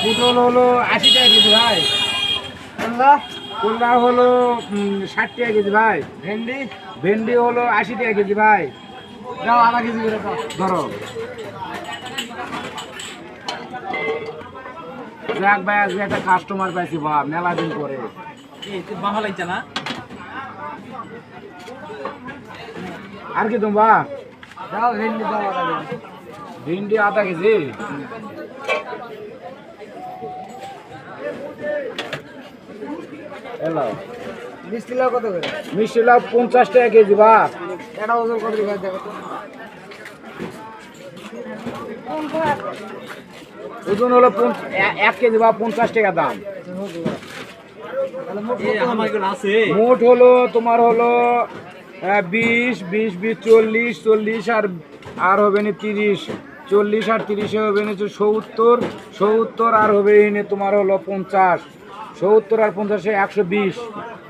পটল হলো 80 টাকা কেজি ভাই। কল্লা হলো 60 টাকা কেজি ভাই। ভেন্ডি হলো 80 টাকা কেজি ভাই। দাও আধা কেজি করে দাও। ধরো যাক ভাই, আজকে একটা কাস্টমার পাইছি বা মেলা দিন করে। ভালো লাগছে না? আর কি তোমরা দাও ভেন্ডি দাও আধা কেজি। ভিন্ডি আধা কেজি। হ্যালো, মিষ্টি লাউ কত করে? মিষ্টি লাউ 50 টাকা কেজি বা। এটা ওজন কত করে দেখো তো? ওজন হলো 1 কেজি বা 50 টাকা দাম। মোট হলো তোমার হলো 20 20 20 40 40 আর হবে না 30, 40 আর 30 হবে না 70, 70 আর হবে না তোমার হলো 50, 70 আর 50 120।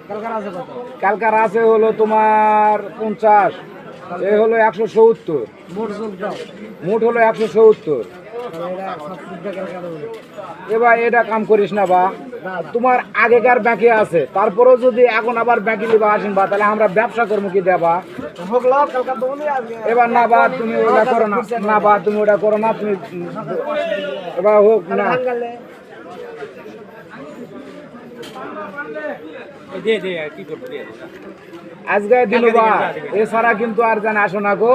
কালকার আছে কত? কালকার আছে হলো তোমার 50, এ হলো 170। মোট যোগ দাও। মোট হলো 170। তাহলে এটা 70 টাকা কালো হলো। এবার এটা কাম করিস না বা, তোমার আগেকার বাকি আছে, তারপরেও যদি এখন আবার বাকি লিবা আসেন বা, তাহলে আমরা ব্যবসা করবো কি দেবা। হোক লাও কালকার দোকানে আজকে। এবার না বা তুমি ওটা করো না, না বা তুমি ওটা করো না, তুমি এবার হোক না। আজকে দিল বা, এছাড়া কিন্তু আর জানা আসো না গো।